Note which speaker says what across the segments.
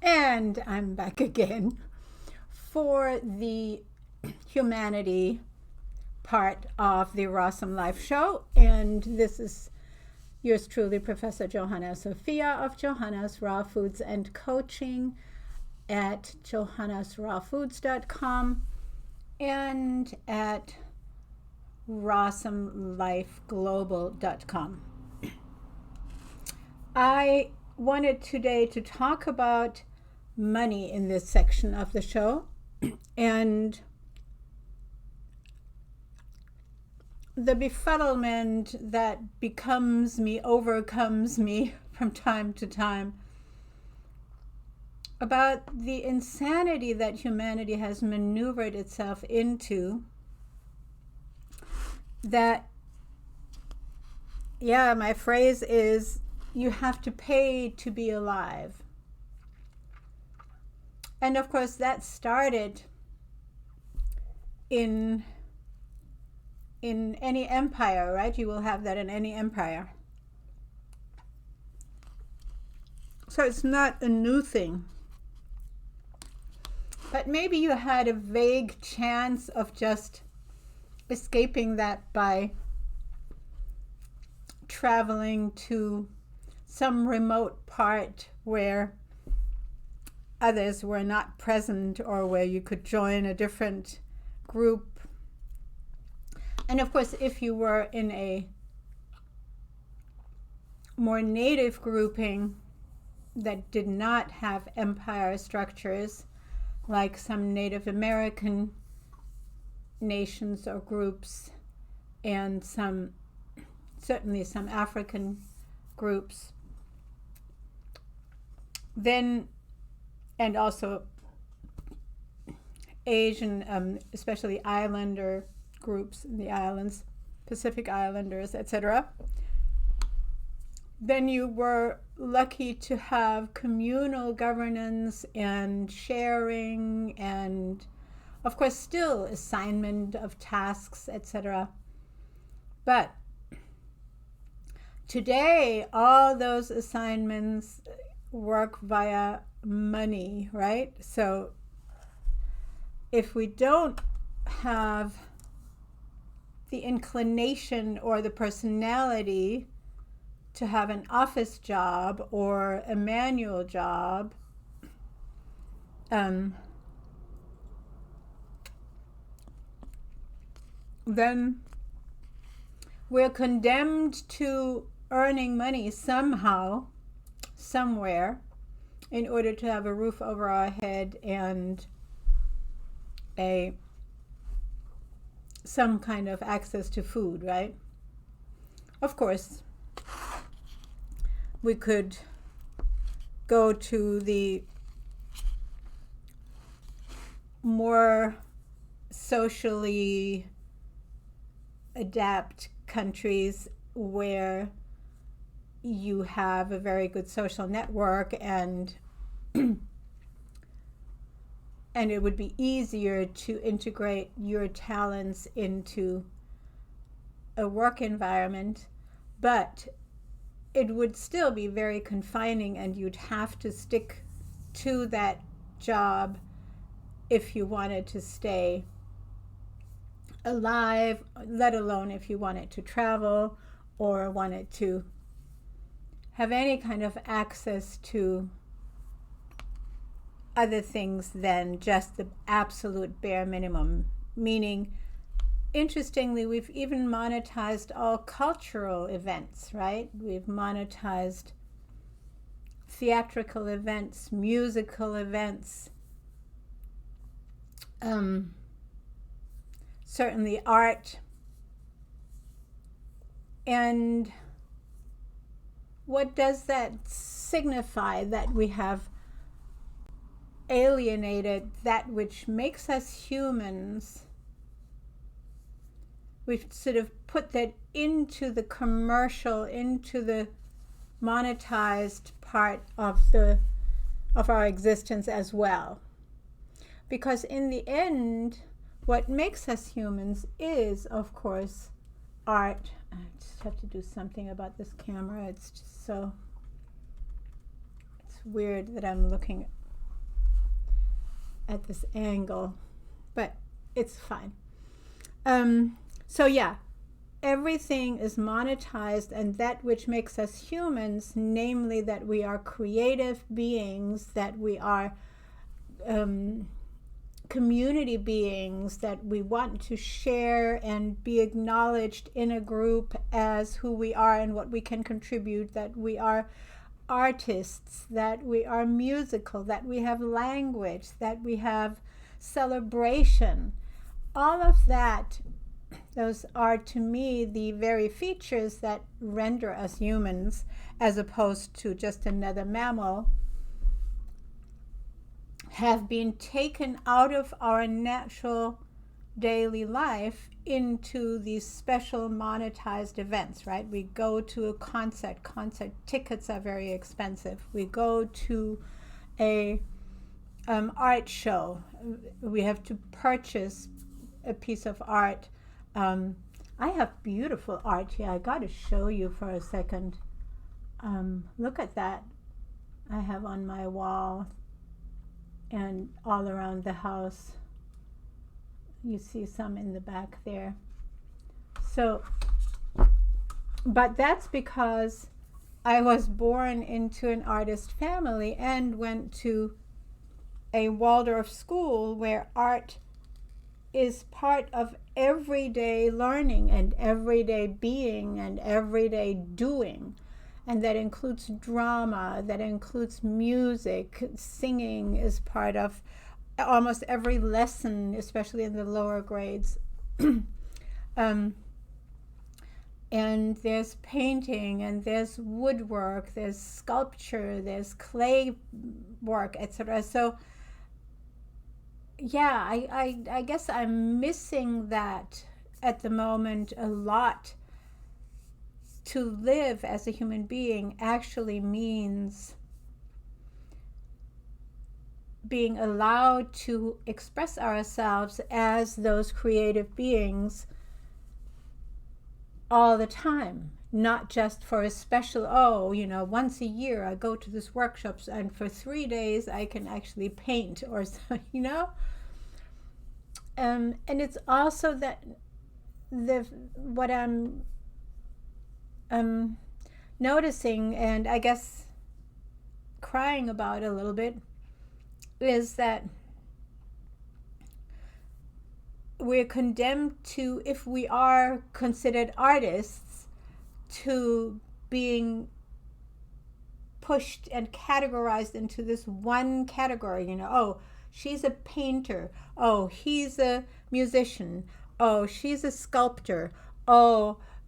Speaker 1: And I'm back again for the humanity part of the Rawsome Life Show. And this is yours truly, Professor Johanna Sophia of Johanna's Raw Foods and Coaching at johannasrawfoods.com and at rasomelifeglobal.com. I wanted today to talk about money in this section of the show and the befuddlement that overcomes me from time to time about the insanity that humanity has maneuvered itself into. That, my phrase is, you have to pay to be alive. And of course, that started in any empire, right? You will have that in any empire. So it's not a new thing. But maybe you had a vague chance of just escaping that by traveling to some remote part where others were not present, or where you could join a different group. And of course, if you were in a more native grouping that did not have empire structures, like some Native American nations or groups, and certainly some African groups, then, and also Asian, especially islander groups in the islands, Pacific Islanders, etc., then you were lucky to have communal governance and sharing, and of course still assignment of tasks, etc. But today all those assignments work via money, right? So if we don't have the inclination or the personality to have an office job or a manual job, then we're condemned to earning money somehow, somewhere, in order to have a roof over our head and some kind of access to food, right? Of course, we could go to the more socially adapt countries where you have a very good social network, and it would be easier to integrate your talents into a work environment, but it would still be very confining, and you'd have to stick to that job if you wanted to stay alive, let alone if you wanted to travel or wanted to have any kind of access to other things than just the absolute bare minimum. Meaning, interestingly, we've even monetized all cultural events, right? We've monetized theatrical events, musical events, certainly art. And what does that signify? That we have alienated that which makes us humans. We've sort of put that into the commercial, into the monetized part of our existence as well. Because in the end, what makes us humans is, of course, art. I just have to do something about this camera. It's just so, it's weird that I'm looking at this angle, but it's fine. So yeah, everything is monetized, and that which makes us humans, namely that we are creative beings, that we are community beings, that we want to share and be acknowledged in a group as who we are and what we can contribute, that we are artists, that we are musical, that we have language, that we have celebration. All of that, those are to me the very features that render us humans, as opposed to just another mammal, have been taken out of our natural daily life into these special monetized events, right? We go to a concert tickets are very expensive. We go to a art show, we have to purchase a piece of art. I have beautiful art here. I got to show you for a second. Look at that. I have on my wall and all around the house. You see some in the back there. So, but that's because I was born into an artist family and went to a Waldorf school where art is part of everyday learning and everyday being and everyday doing. And that includes drama, that includes music. Singing is part of almost every lesson, especially in the lower grades. And there's painting, and there's woodwork, there's sculpture, there's clay work, etc. So yeah, I guess I'm missing that at the moment a lot. To live as a human being actually means being allowed to express ourselves as those creative beings all the time, not just for a special, once a year I go to this workshops and for 3 days I can actually paint or so, and it's also that what I'm noticing, and I guess crying about a little bit, is that we're condemned to, if we are considered artists, to being pushed and categorized into this one category. She's a painter, he's a musician, she's a sculptor,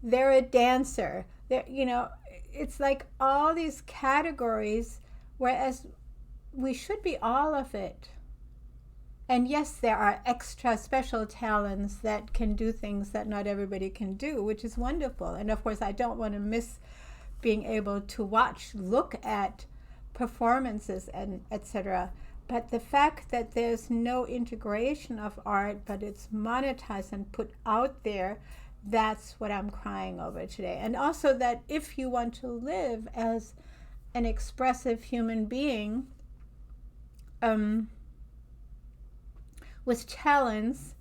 Speaker 1: they're a dancer. It's like all these categories, whereas we should be all of it. And yes, there are extra special talents that can do things that not everybody can do, which is wonderful. And of course, I don't want to miss being able to look at performances and etc. But the fact that there's no integration of art, but it's monetized and put out there, that's what I'm crying over today. And also that if you want to live as an expressive human being with talents,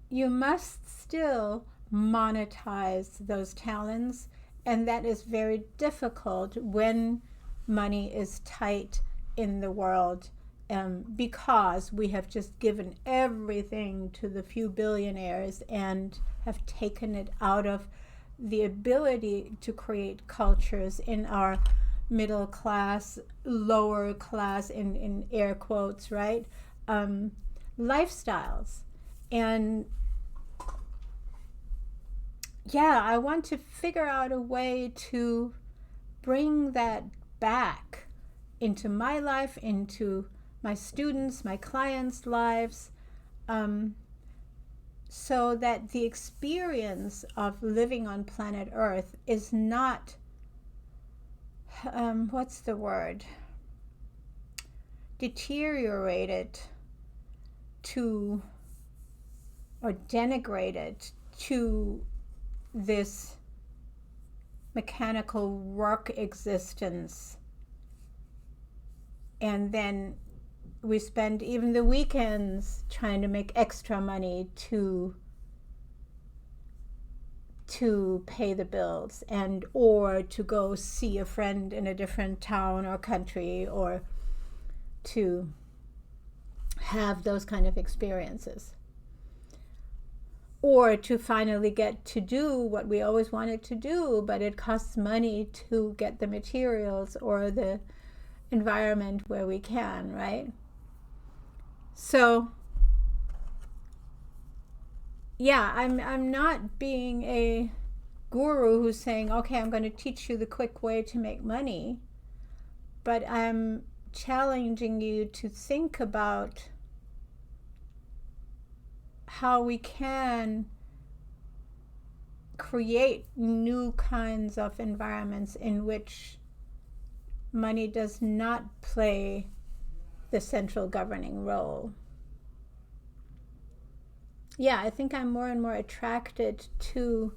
Speaker 1: you must still monetize those talents. And that is very difficult when money is tight in the world, because we have just given everything to the few billionaires and have taken it out of the ability to create cultures in our middle class, lower class, in air quotes, right? Lifestyles. And yeah, I want to figure out a way to bring that back into my life, into my students, my clients' lives, so that the experience of living on planet Earth is not, deteriorated to, or denigrated to, this mechanical work existence, and then we spend even the weekends trying to make extra money to pay the bills, and or to go see a friend in a different town or country, or to have those kind of experiences, or to finally get to do what we always wanted to do, but it costs money to get the materials or the environment where we can, right? So yeah, I'm not being a guru who's saying, okay, I'm going to teach you the quick way to make money, but I'm challenging you to think about how we can create new kinds of environments in which money does not play the central governing role. Yeah, I think I'm more and more attracted to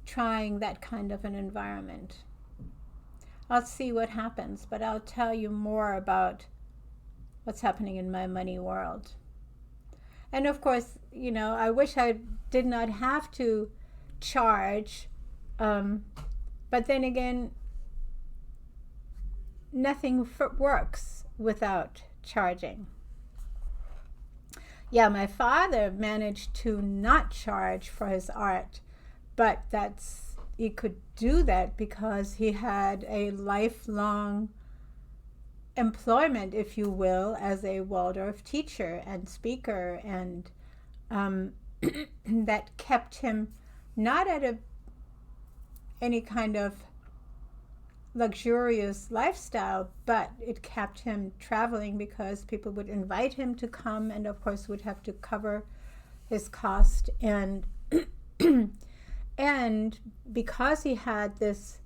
Speaker 1: trying that kind of an environment. I'll see what happens, but I'll tell you more about what's happening in my money world. And of course, I wish I did not have to charge, but then again, nothing works without charging. Yeah, my father managed to not charge for his art, but he could do that because he had a lifelong employment, if you will, as a Waldorf teacher and speaker, and that kept him not at any kind of luxurious lifestyle, but it kept him traveling because people would invite him to come, and of course would have to cover his cost, and and because he had this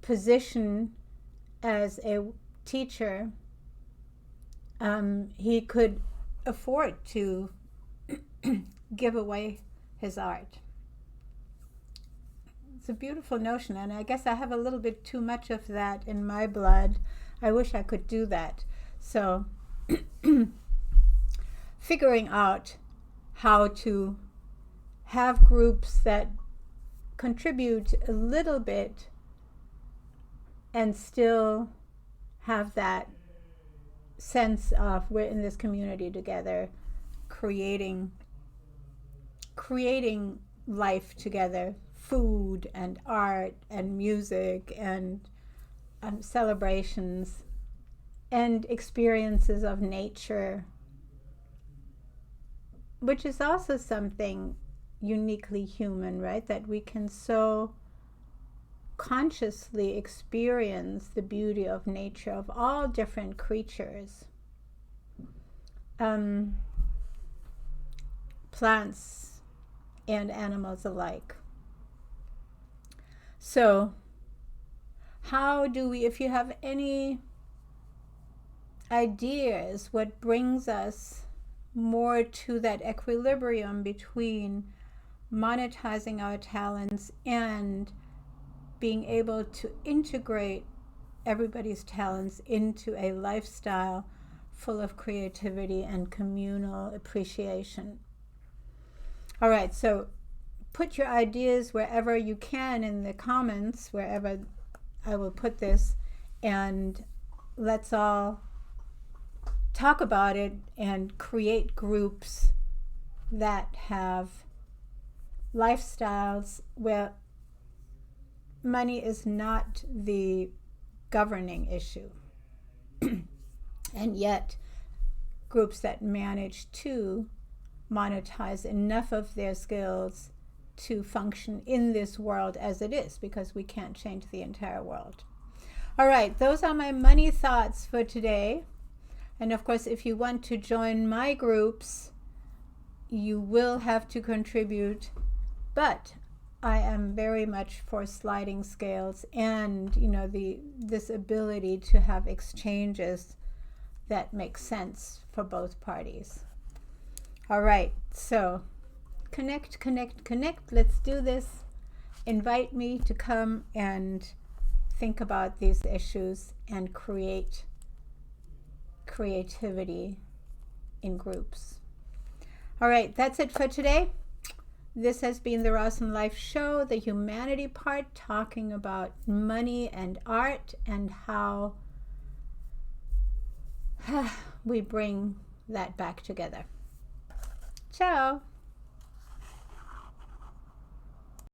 Speaker 1: position as a teacher, he could afford to give away his art. It's a beautiful notion, and I guess I have a little bit too much of that in my blood. I wish I could do that. So figuring out how to have groups that contribute a little bit and still have that sense of we're in this community together, creating life together, food and art and music and celebrations and experiences of nature, which is also something uniquely human, right? That we can so consciously experience the beauty of nature, of all different creatures, plants and animals alike. So how do we, if you have any ideas, what brings us more to that equilibrium between monetizing our talents and being able to integrate everybody's talents into a lifestyle full of creativity and communal appreciation. All right, so put your ideas wherever you can in the comments, wherever I will put this, and let's all talk about it and create groups that have lifestyles where money is not the governing issue, and yet groups that manage to monetize enough of their skills to function in this world as it is, because we can't change the entire world. All right, those are my money thoughts for today. And of course, if you want to join my groups, you will have to contribute, but I am very much for sliding scales and this ability to have exchanges that make sense for both parties. All right, so connect. Let's do this. Invite me to come and think about these issues and create creativity in groups. All right, that's it for today. This has been the Rawesome Life Show, the humanity part, talking about money and art and how we bring that back together. Ciao.